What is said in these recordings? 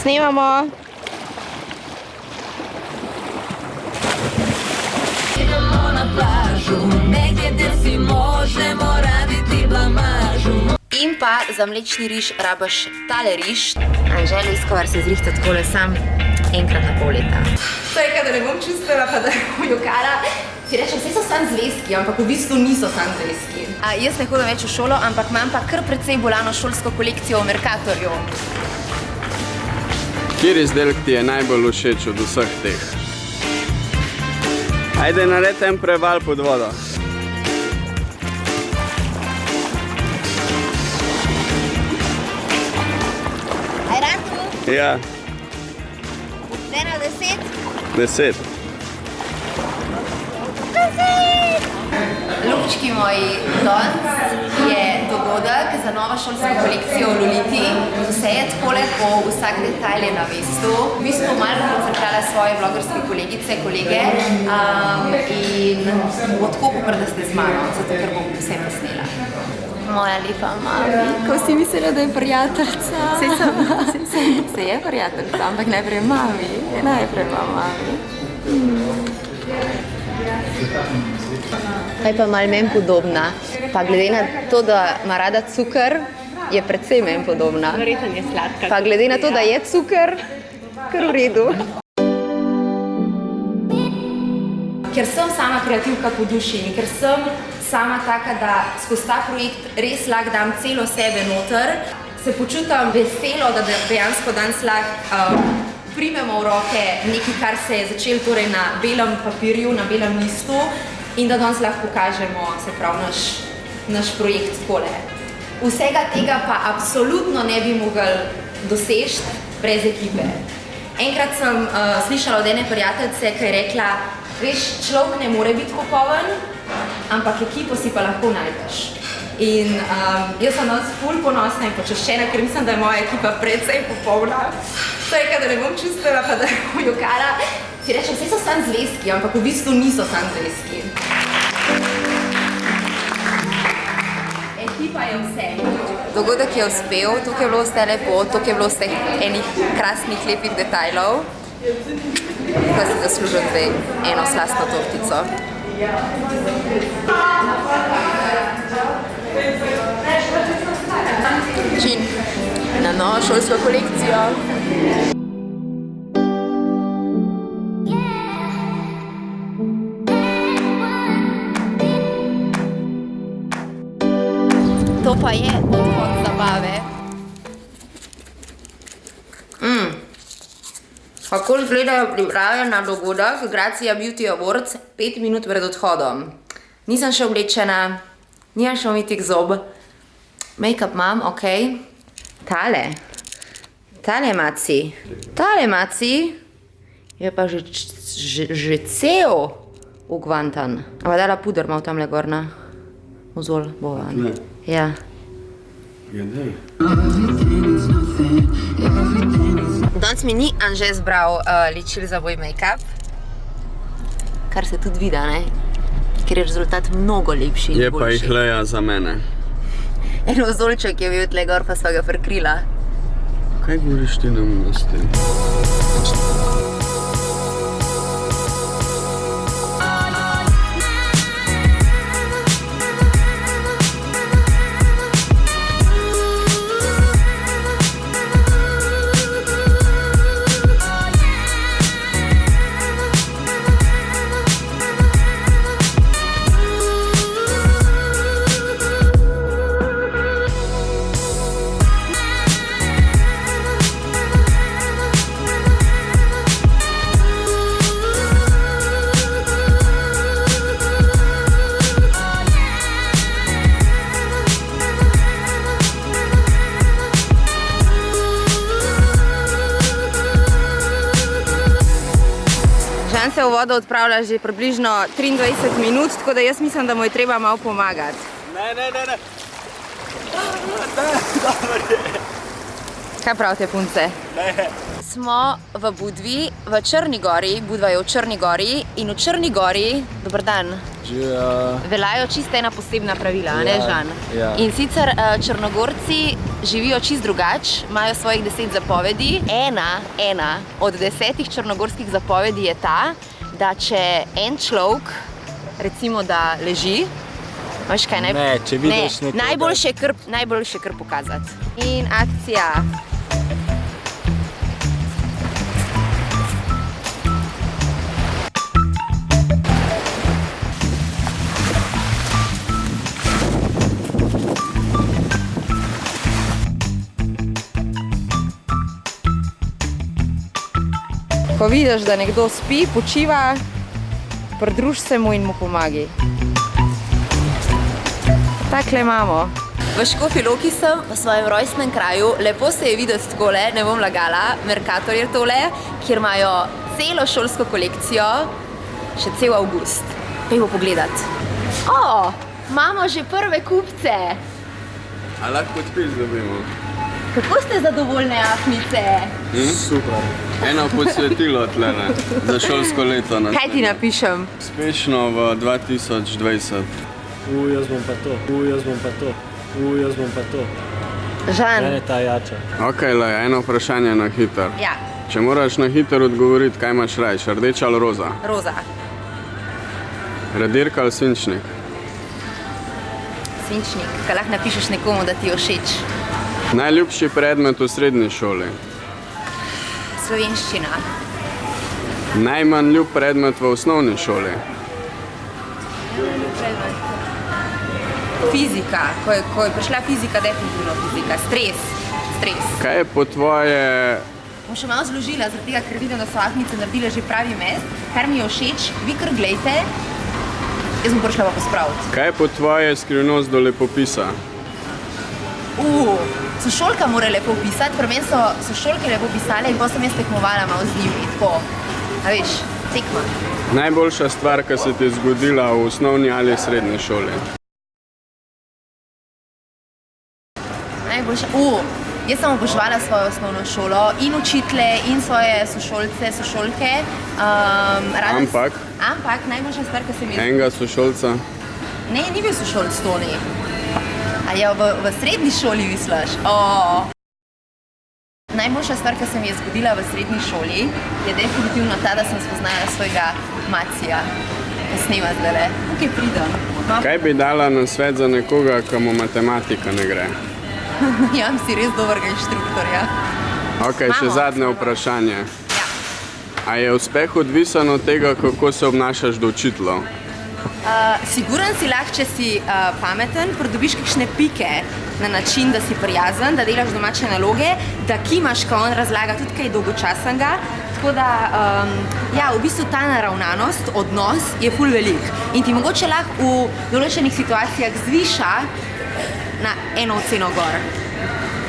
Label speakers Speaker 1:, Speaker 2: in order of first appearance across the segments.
Speaker 1: Snemamo.
Speaker 2: Idemo na plažu, negdje gdje si možemo raditi blamažu.
Speaker 1: In pa za mlečni riž rabaš tale riž. Anžel Iskovar se zrihta takole sam enkrat na pol leta.
Speaker 3: To je, kada ne bom čustila, pa da bom jokala. Si rečem, vse so sam zvezki, ampak v bistvu niso sam zvezki.
Speaker 1: Jaz ne hodim več v šolo, ampak imam pa kar precej bolano šolsko kolekcijo v Mercatorju.
Speaker 4: Kjer izdelek ti je najbolj všeč od vseh teh? Ajde, naredi en preval pod vodo.
Speaker 1: Aj Rantu?
Speaker 4: Ja.
Speaker 1: 1 na 10?
Speaker 4: 10.
Speaker 1: Ljubčki moji, danes je dogodek za novo šolsko kolekcijo v Loliti. Vse je tako lepo, vsak detajl je na mestu. V bistvu malo bom pocrkala svoje vlogerske kolegice, kolege in bo tako popr, da ste z mano, zato ker bom vse posnela. Moja lepa mami.
Speaker 5: Ko si mislila, da je prijateljica? Se je prijateljica, ampak najprej mami. Najprej mami.
Speaker 1: Kaj pa malo meni podobna. Pa glede na to, da ima rada cukor, je precej meni podobna.
Speaker 5: Verjetno je sladka.
Speaker 1: Pa glede na to, da je cukor, kar v redu. Ker sem sama kreativka po duši in ker sem sama taka, da skozi ta projekt res lahko dam celo sebe noter, se počutam veselo, da dejansko danes lahko primemo v roke nekaj, kar se je začelo torej na belem papirju, na belem listu in da danes lahko pokažemo, se pravi, naš projekt takole. Vsega tega pa absolutno ne bi mogli doseči brez ekipe. Enkrat sem slišala od ene prijateljice, ki je rekla, veš, človek ne more biti popoln, ampak ekipo si pa lahko najdeš. In jaz sem danes ful ponosna in počaščena, ker mislim, da je moja ekipa precej popolna. To je, kada ne bom čustila, pa da bom jokala. Si rečem, vse so sam zvezki, ampak v bistvu niso sam zvezki. Ekipa je vse. Dogodek je uspel, tukaj je bilo vse lepo, tukaj je bilo vseh enih krasnih, lepih detajlov. Tukaj si zaslužim zdaj eno slastno tortico. Čin na novo šolsko kolekcijo. To pa je odhod zabave. Kako izgledajo priprave na dogodek Gracia Beauty Awards 5 minut pred odhodom. Nisem še oblečena, nimam še umiti zob. Make-up imam, ok. Tale maci. Tale maci je pa že cel ugvantan. A pa dala puder malo tamle gorna. Vzol bova.
Speaker 4: Ne.
Speaker 1: Ja.
Speaker 4: Ja, daj.
Speaker 1: Danes mi ni Anže zbral ličil za moj make-up. Kar se tudi vidi, ne? Ker je rezultat mnogo lepši in boljši.
Speaker 4: Je pa jih leja za mene.
Speaker 1: En ozolček je bil tle gor, pa sva ga prekrila.
Speaker 4: Kaj govoriš ti nam s tem?
Speaker 1: Žan se v vodo odpravlja že približno 23 minut, tako da jaz mislim, da mu je treba malo pomagati.
Speaker 4: Ne.
Speaker 1: Kaj pravite, punce? Smo v Budvi, v Črni gori, Budva je v Črni gori in v Črni gori, dober dan, veljajo čisto ena posebna pravila, ne Žan?
Speaker 6: Ja.
Speaker 1: In sicer Črnogorci živijo čist drugač, imajo svojih 10 zapovedi. Ena od 10 črnogorskih zapovedi je ta, da če en človek, recimo da leži, veš kaj,
Speaker 6: Ne, če vidiš nekoga.
Speaker 1: najboljše kar pokazati. In akcija. Ko vidiš, da nekdo spi, počiva, pridruž se mu in mu pomagi. Takle imamo. V Škofji Loki sem, v svojem rojstnem kraju, lepo se je videti takole, ne bom lagala, Mercator je tole, kjer imajo celo šolsko kolekcijo, še cel avgust. Pejmo pogledat. O, imamo že prve kupce.
Speaker 4: A lahko podpis dobimo?
Speaker 1: Kako ste zadovoljne, afnice?
Speaker 6: Super.
Speaker 4: Eno podsvetilo tlele za šolsko leto.
Speaker 1: Kaj ti napišem?
Speaker 4: Uspešno v 2020.
Speaker 6: Jaz bom pa to. Jaz bom pa to.
Speaker 1: Žan.
Speaker 6: Mene ta jača.
Speaker 4: Ok, Leja, eno vprašanje na hiter.
Speaker 1: Ja,
Speaker 4: Če moraš na hiter odgovoriti, kaj imaš rajš, rdeča ali roza?
Speaker 1: roza.
Speaker 4: Radirka ali svinčnik?
Speaker 1: Svinčnik, kaj lahko napišeš nekomu, da ti je všeč.
Speaker 4: Najljubši predmet v srednji šoli?
Speaker 1: Slovenščina.
Speaker 4: Najmanj ljub predmet v osnovni šoli?
Speaker 1: Fizika, ko je prišla fizika, definitivno fizika. Stres.
Speaker 4: Kaj je po tvoje...
Speaker 1: Bom še malo zložila, zaradi tega, ker vidim, da so afnice naredile že pravi mest, kar mi je všeč, vi kar glejte, jaz bom prišla pa pospraviti.
Speaker 4: Kaj je po tvoje skrivnost do lepopisa?
Speaker 1: Sošolka mora lepo pisati, pri meni so sošolke lepo pisale in potem sem jaz tekmovala malo z njimi, tako, a veš, tekma.
Speaker 4: Najboljša stvar, ki se ti je zgodila v osnovni ali srednji šoli?
Speaker 1: Najboljša, jaz sem oboževala svojo osnovno šolo in učitelje in svoje sošolce, sošolke. Ampak najboljša stvar, ki se mi je...
Speaker 4: Enega sošolca?
Speaker 1: Ne, ni bil sošolc Toni. A ja, v srednji šoli misliš? Najboljša stvar, ki se mi je zgodila v srednji šoli, je definitivno ta, da sem spoznala svojega Macija, ki snema zdajle. Tukaj pridem.
Speaker 4: Kaj bi dala na svet za nekoga, ki mu matematika ne gre?
Speaker 1: Imam si res dobrega inštruktorja.
Speaker 4: Ok, še zadnje vprašanje.
Speaker 1: Ja.
Speaker 4: A je uspeh odvisen od tega, kako se obnašaš do učiteljev?
Speaker 1: Siguren si lahko, če si pameten, pridobiš kakšne pike na način, da si prijazen, da delaš domače naloge, da kimaš, ko on razlaga tudi kaj dolgočasnega. Tako da, ja, v bistvu ta naravnanost, odnos je ful velik. In ti mogoče lahko v določenih situacijah zviša na eno oceno gor.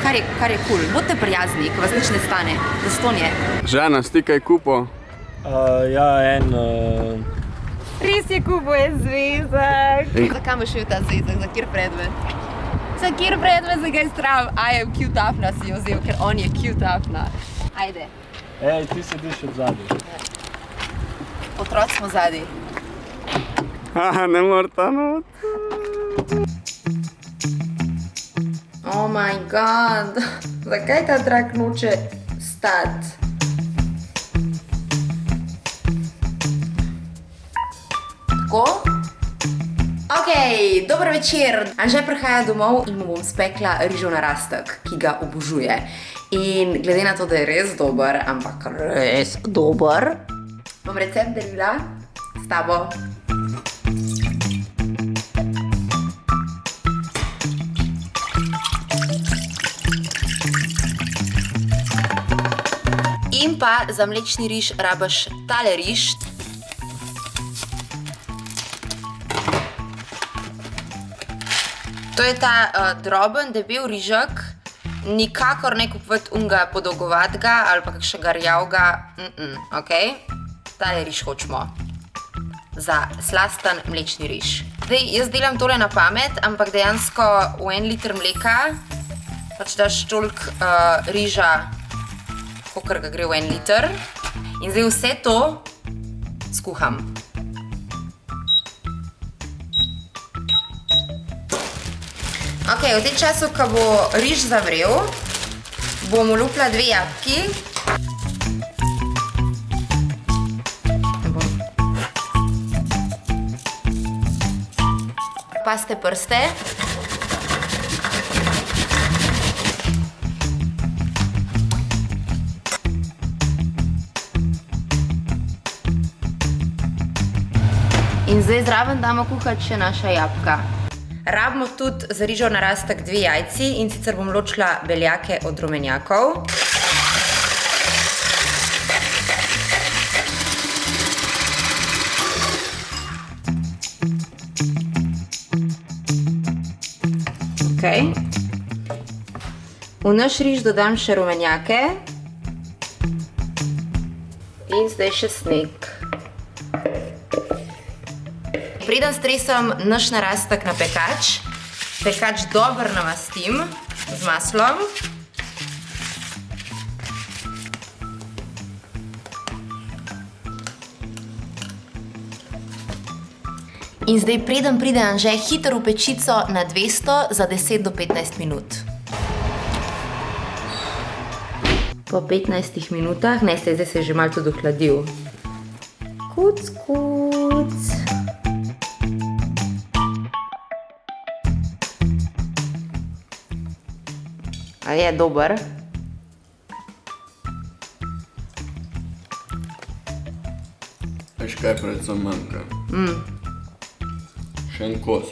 Speaker 1: Kar je ful. Bodite prijazni, ko vas nič ne stane. Zastonj je.
Speaker 4: Žana, si ti kaj kupo?
Speaker 6: Ja,
Speaker 1: Res je kupo je zvezek. Zakaj boš šel ta zvezek? Za kjer predmet? Za kjer predmet, za kaj strah? I am cute Afna si jo vzel, ker on je cute Afna. Ajde.
Speaker 6: Ej, ti sediš od zadaj.
Speaker 1: Otroci smo zadaj.
Speaker 4: Ne morta not.
Speaker 1: Oh my god. Zakaj ta drak noče stati? Tako? Ok, dober večer. Anže prihaja domov in mu bom spekla rižov narastek, ki ga obožuje. In glede na to, da je res dober, ampak res dober, bom recept delila s tabo. In pa za mlečni riž rabaš tale riž. To je ta droben, debel rižek, nikakor ne kupovati unga podolgovatega ali pa kakšnega rjavga, ok? Tale riž hočemo za slasten mlečni riž. Zdaj, jaz delam tole na pamet, ampak dejansko v 1 liter mleka Pač daš toliko riža, kolikor ga gre v 1 liter. In zdaj vse to skuham. Ok, v tem času, ko bo riž zavrel, bom olupila 2 jabki. Paste prste. In zdaj zraven damo kuhati še naša jabka. Rabimo tudi za rižo narastek 2 jajci in sicer bom ločila beljake od rumenjakov. Okay. V naš riž dodam še rumenjake in zdaj še sneg. Preden stresam naš narastek na pekač, pekač dobro namastim z maslom. In zdaj preden pride Anže hitro v pečico na 200 za 10 do 15 minut. Po 15 minutah, ne, zdaj se je že malo tudi ohladil. Kuc, kuc. A je dober?
Speaker 4: Veš kaj predvsem manjka? Še en kos.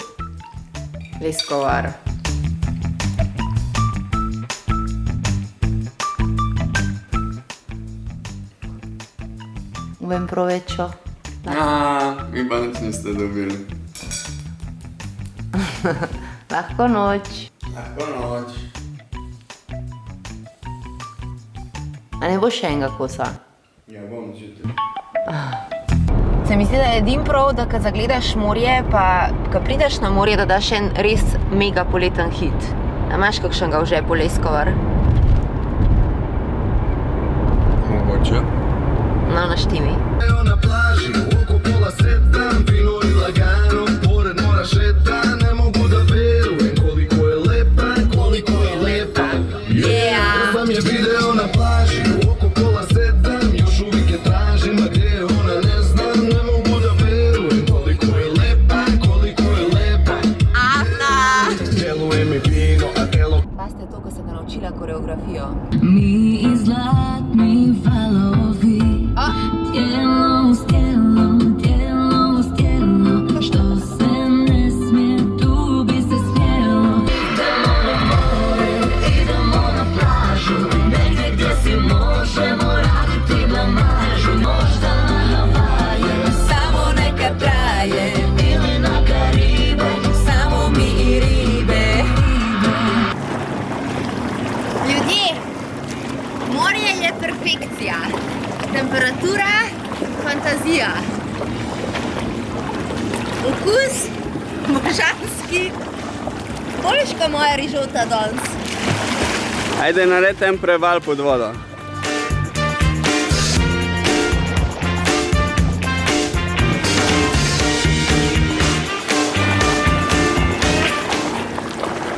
Speaker 1: Leskovar. Buen provecho.
Speaker 4: Mi pa nič niste dobili.
Speaker 1: Lahko noč.
Speaker 4: Lahko noč.
Speaker 1: A ne bo še enega kosa?
Speaker 4: Ja, bom čutil.
Speaker 1: Se mi zdi, da je edin prav, da ko zagledaš morje, pa ko prideš na morje, da daš en res mega poleten hit. A imaš kakšnega v žepu leskovar?
Speaker 4: Mogoče.
Speaker 1: No, naštimi.
Speaker 7: Na plaži, oko pola sedam, vino i lagano, pored mora šetam, ne mogu da verujem koliko je lepa, koliko je lepa.
Speaker 1: Yeah!
Speaker 7: Sam je video na plaži, oko pola sedam, još uvijek je tražim, a gdje je ona ne znam, ne mogu da verujem koliko je lepa, koliko je lepa.
Speaker 1: Afna!
Speaker 7: Djeluje mi vino, a telo...
Speaker 1: Paste to, ko sem ga naučila koreografijo.
Speaker 2: Mi i zlatni valovi, tijelo uz tijelo, tijelo uz tijelo, što se ne smije, tu bi se smjelo. Idemo na more, idemo na plažu, negdje gdje si možemo raditi blamažu, možda na Havaje, samo neka traje, ili na Karibe, samo mi i ribe.
Speaker 1: Ljudje, morje je perfekcija. Temperatura, fantazija. Okus, božanski. Koliko moja rižota danes?
Speaker 4: Ajde, naredi en preval pod vodo.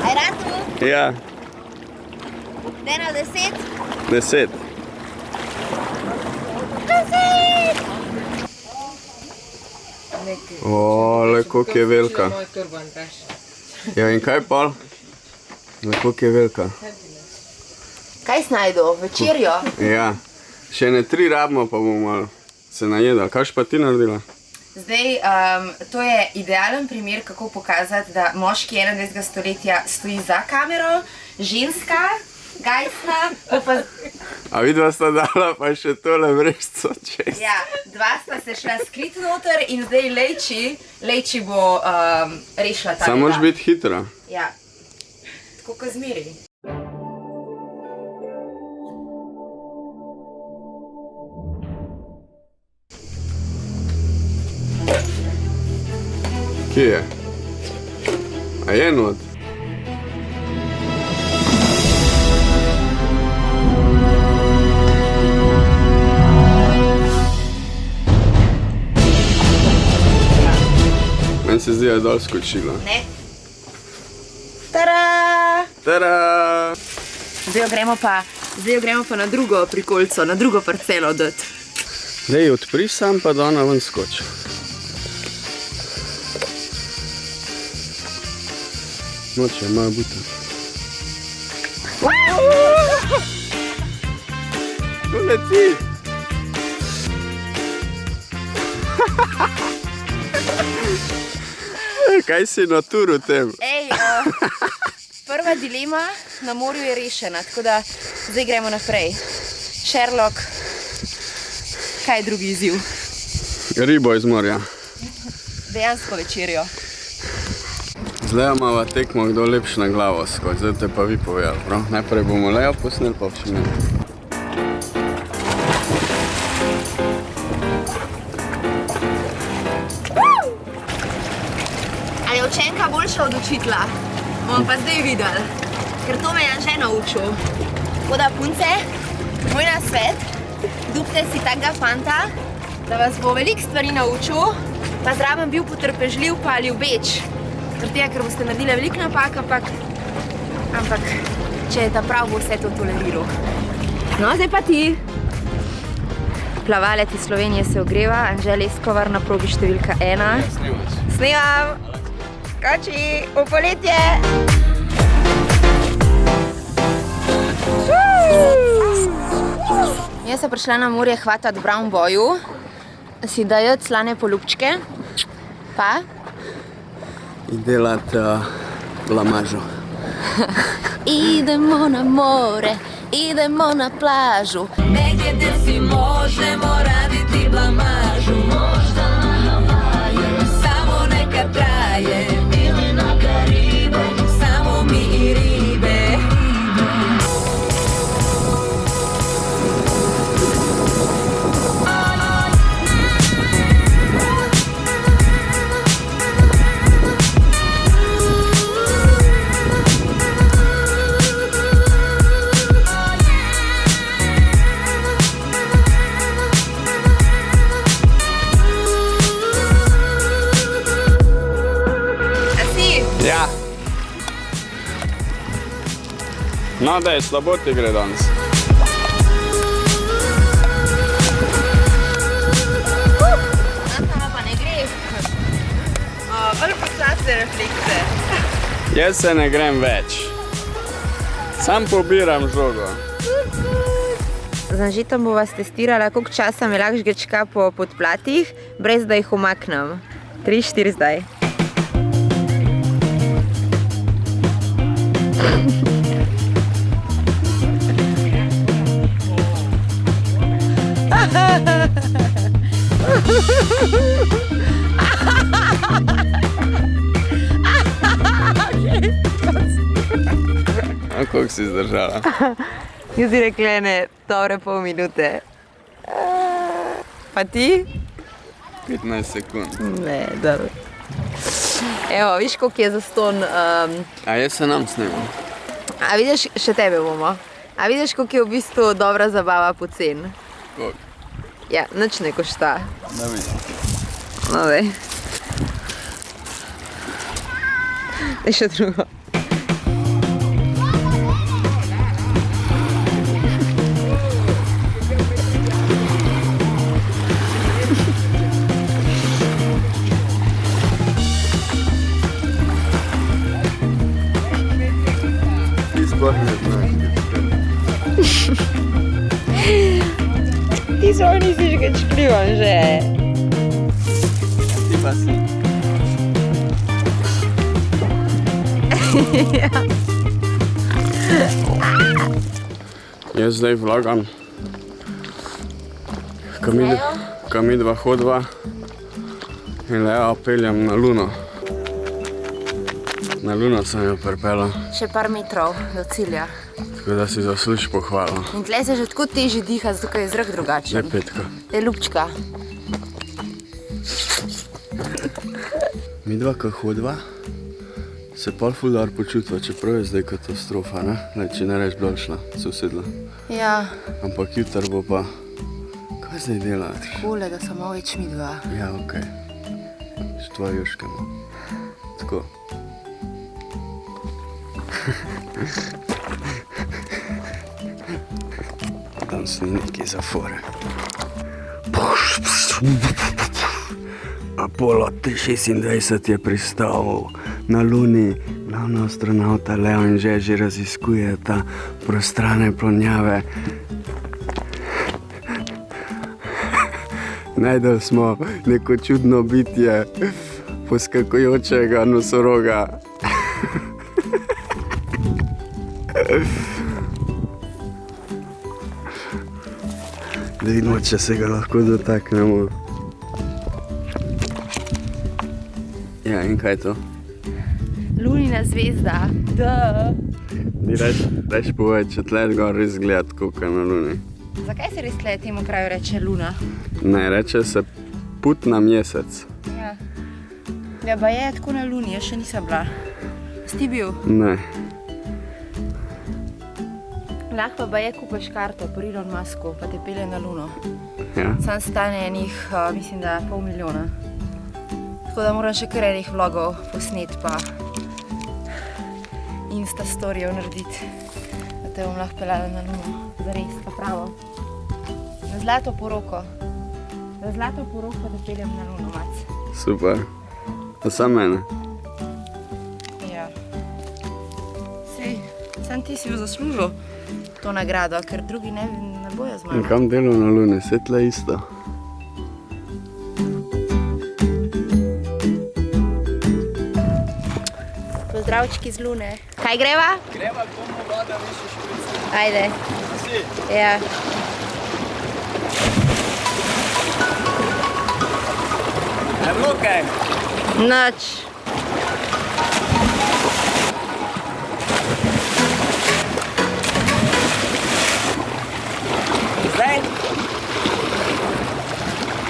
Speaker 1: Aj ratu?
Speaker 4: Ja,
Speaker 1: 1 na 10?
Speaker 4: 10. Le koliko je velika. Ja, in kaj pol? Le koliko je velika.
Speaker 1: Kaj snajdu? Večerjo?
Speaker 4: Ja, še ne 3 rabimo, pa bomo se najedali. Kaj pa ti naredila?
Speaker 1: Zdaj, to je idealen primer, kako pokazati, da moški 21. stoletja stoji za kamero, ženska, gajsna, pa...
Speaker 4: A vidva sta dala pa še tole vrežico čez.
Speaker 1: Ja, 2 sta se šla skrit noter in zdaj Lejči bo rešila ta.
Speaker 4: Samo moraš biti hitra.
Speaker 1: Ja, tako kot zmeri.
Speaker 4: Kje je? A je not? je dol skočila.
Speaker 1: Ne. Tada!
Speaker 4: Tada!
Speaker 1: Zdaj jo gremo pa na drugo prikolico, na drugo parcelo dati.
Speaker 4: Dej, odpri sam, pa da ona ven skoči. Noče, moja buta. Tu leti! Kaj si naturo tem?
Speaker 1: Ej, prva dilema na morju je rešena, tako da zdaj gremo naprej. Sherlock, kaj je drugi izziv?
Speaker 4: Ribo iz morja.
Speaker 1: Dejansko večerjo.
Speaker 4: Zdaj imamo tekmo, kdo lepši na glavo skoči, zdaj te pa vi povedali, prav? Najprej bomo Lejo posneli, pa še mi.
Speaker 1: Ali je učenka boljša od učitla? Bomo pa zdaj videli, ker to me je Anže naučil. Tako da, punce, moj nasvet, dupte si takega fanta, da vas bo veliko stvari naučil, pa zraven bil potrpežljiv pa ljubeč. Ker boste naredili veliko napak, ampak če je ta prav, bo vse to toleriral. No, zdaj pa ti. Plavalec iz Slovenije se ogreva, Anže Leskovar na probi številka 1. Snimam! Skoči v poletje! Jaz sem prišla na morje hvatati brown boju, si dajati slane polupčke, pa
Speaker 4: In delati blamažo.
Speaker 2: Idemo na more, idemo na plažu. Negdje gdje si možemo raditi blamažu. Možda na Havaje, samo neka traje. Ili na Karibe, samo mi i ribe.
Speaker 4: Ja. No, daj, slabo ti gre danes.
Speaker 1: Nama pa ne gre. Bolj poslate reflekse.
Speaker 4: Jaz se ne grem več. Sam pobiram žogo.
Speaker 1: Z Anžitom bova testirala, koliko časa me lahko žgečka po podplatih, brez da jih umaknem. 3, 4 zdaj.
Speaker 4: A koliko si zdržala?
Speaker 1: Jaz bi rekla ene dobre pol minute. Pa ti?
Speaker 4: 15 sekund.
Speaker 1: Ne, dobro. Evo, viš koliko je zaston.
Speaker 4: A jaz se nam snimam.
Speaker 1: A vidiš, še tebe bomo. A vidiš koliko je v bistvu dobra zabava pocen?
Speaker 4: Koliko?
Speaker 1: Ja, nič ne košta.
Speaker 4: Da vidim.
Speaker 1: No, daj. Daj še drugo.
Speaker 4: Sploh ne znaš.
Speaker 1: Ti sploh nisi žgečkljivan že.
Speaker 4: Ti pa si. Jaz zdaj vlogam, ko midva hodva in Lejo peljem na Luno. Na Luno sem jo pripeljal,
Speaker 1: Še par metrov do cilja.
Speaker 4: tako da si zasluži pohvalo.
Speaker 1: In tle se že tako težje diha, zato ker je zrak drugačen.
Speaker 4: Zdaj Petka.
Speaker 1: Daj lupčka.
Speaker 4: Midva, ko hodva, se pol ful dobro počutva, čeprav je zdaj katastrofa, ne? Lej, če ne reč blšla, se usedla.
Speaker 1: Ja,
Speaker 4: Ampak jutr bo pa, kaj zdaj delati?
Speaker 1: kole, da samo več midva.
Speaker 4: Ja, okej. S tvojo Joškemo. Tako. Danes ni nekaj za fore. Apollo 26 je pristal na Luni. Glavna astronauta Leo in Žeži raziskujeta prostrane plonjave. Najdel smo neko čudno bitje poskakujočega nosoroga. Da vidimo, če se ga lahko dotaknemo. Ja, in kaj je to?
Speaker 1: Lunina zvezda.
Speaker 4: Ni reč povej, če tle gor res gleda tako, kaj na Luni.
Speaker 1: Zakaj se res tle temu kraju reče Luna?
Speaker 4: Ne, reče se put na mesec.
Speaker 1: Ja. Ja, ba je tako na Luni, jaz še nisem bila. Si ti bil?
Speaker 4: Ne.
Speaker 1: Lahko pa je kupaš karto pri Elon Musku, pa te pelje na Luno.
Speaker 4: Ja.
Speaker 1: Sam stane enih, mislim, da $500 000. Tako da moram še kar enih vlogov posnet pa Insta storijev narediti, da te bom lahko peljala na Luno. Zares, pa pravo. Na zlato poroko. Na zlato poroko te peljem na Luno, mac.
Speaker 4: Super. Pa sam mene.
Speaker 1: Ja. Sej, sam ti si jo zaslužil to nagrado, ker drugi ne bojo z
Speaker 4: In
Speaker 1: mano.
Speaker 4: kam delo na Luni? Vse tle isto.
Speaker 1: Pozdravčki z Lune. Kaj greva?
Speaker 4: Greva komu voda više šprica.
Speaker 1: Ajde.
Speaker 4: Si?
Speaker 1: Ja.
Speaker 4: Je bilo kaj?
Speaker 1: Noč.
Speaker 4: Zdaj?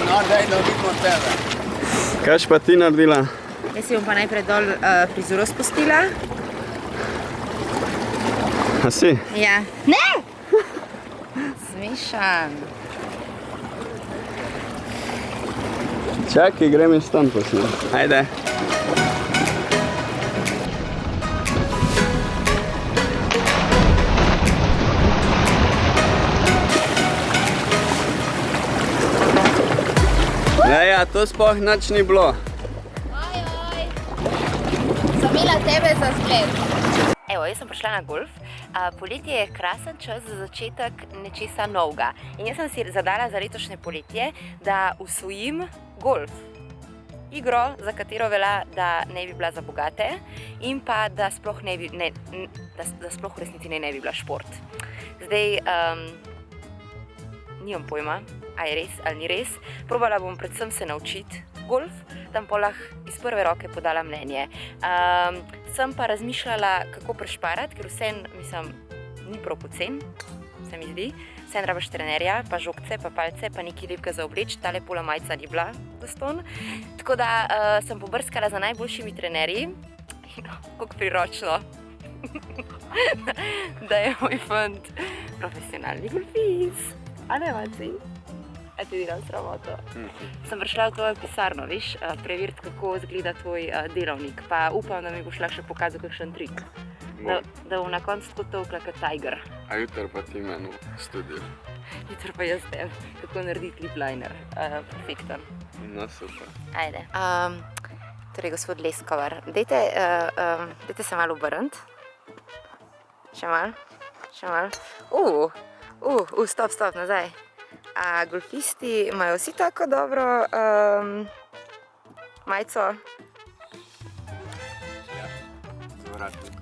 Speaker 4: No, daj, da vidimo tebe. Kaj pa ti naredila?
Speaker 1: Jaz si bom pa najprej dol frizuro spustila.
Speaker 4: A si?
Speaker 1: Ja. Ne! Smešan.
Speaker 4: Čakaj, grem iz tam posnet. Ajde. Ja, to sploh nič ni bilo.
Speaker 1: Sem imela tebe za zgled. Evo, jaz sem prišla na golf. Poletje je krasen čas za začetek nečesa novega. In jaz sem si zadala za letošnje poletje, da usvojim golf. Igro, za katero velja, da ne bi bila za bogate in pa da sploh, da sploh v resnici ne bi bila šport. Zdaj, nimam pojma, a je res ali ni res. Probala bom predvsem se naučiti golf, tam pa lahko iz prve roke podala mnenje. Sem pa razmišljala, kako prešparati, ker vsem, mislim, ni prav pocen, se mi zdi. Vsem rabaš trenerja, pa žogce, pa palce, pa nekaj lepega za obleč, tale pola majca ni bila zastonj. Tako da sem pobrskala za najboljšimi trenerji, kako priročno, da je moj fant profesionalni golfist. A ne, Maci? A ti delam sramoto? Sem prišla v tvojo pisarno, veš, preveriti, kako izgleda tvoj delovnik, pa upam, da mi boš lahko še pokazal kakšen trik. Da bom na koncu tako tolkla kot tiger.
Speaker 4: A jutr pa ti meni v studiu.
Speaker 1: Jutr pa jaz tem, kako narediti lip liner. Perfekten.
Speaker 4: No, super.
Speaker 1: Ajde. Torej, gospod Leskovar, dajte se malo obrniti. Še malo? Še malo? Stop, nazaj. A golfisti imajo vsi tako dobro majico?
Speaker 4: Ja, z vratnikom.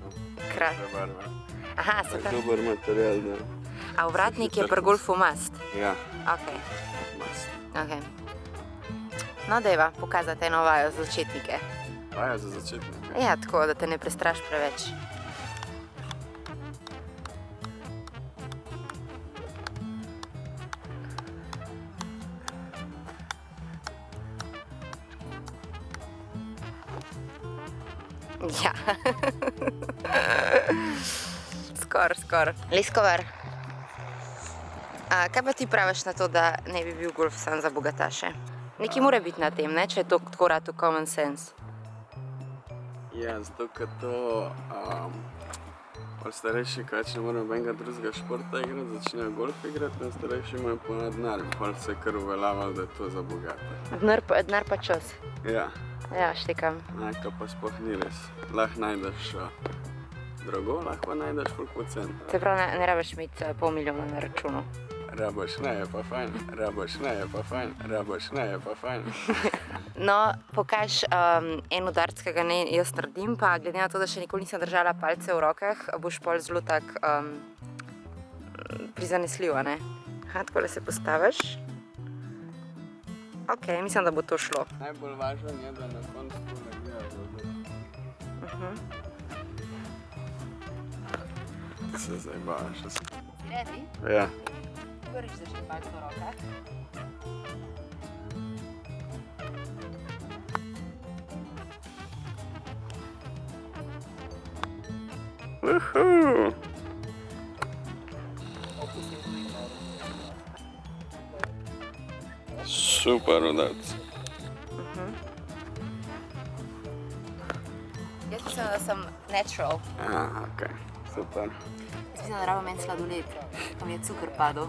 Speaker 1: Barva. Aha, se pravi.
Speaker 4: Dober material, da.
Speaker 1: A vratnik je pri golfu must?
Speaker 4: Ja,
Speaker 1: Ok.
Speaker 4: mast.
Speaker 1: Okay. No, dajva, pokazati eno vajo za začetnike.
Speaker 4: Vaja za začetnike.
Speaker 1: Ja, tako, da te ne prestraš preveč. Ja. Skor. Leskovar, kaj pa ti praviš na to, da ne bi bil golf sam za bogataše? Nekaj mora biti na tem, ne? Če je to tako rad v common sense.
Speaker 4: Ja, zato ker to starejši več ne morejo nobenega drugega športa igrati, začnejo golf igrati, in starejši imajo polno denar, in pol se je kar uveljavilo, da je to za bogate.
Speaker 5: Denar pa čas.
Speaker 4: Ja,
Speaker 5: Ja, štekam.
Speaker 4: nekaj pa sploh ni res. Lahko najdeš drago, lahko pa najdeš ful pocen.
Speaker 5: Se pravi, ne rabiš imeti pol milijona na računu.
Speaker 4: Raboš ne, je pa fajn, raboš ne, je pa fajn, raboš ne, je pa fajn.
Speaker 5: No, pokaž en udarc, ki ga ne jaz naredim, pa glede na to, da še nikoli nisem držala palce v rokah, boš pol zelo tak prizanesljiv, a ne? Aha, takole se postaviš. Ok, mislim, da bo to šlo.
Speaker 4: Najbolj važno je, da na koncu to narejajo dobro. Se zdaj bavaš.
Speaker 5: Ready?
Speaker 4: Ja.
Speaker 5: Prvič držim palce v rokah.
Speaker 4: Uhu. Super udarc.
Speaker 5: Jaz mislim, da sem natural.
Speaker 4: Ok, super.
Speaker 5: Jaz mislim, da rabim en sladoled, pa mi je cukor padel.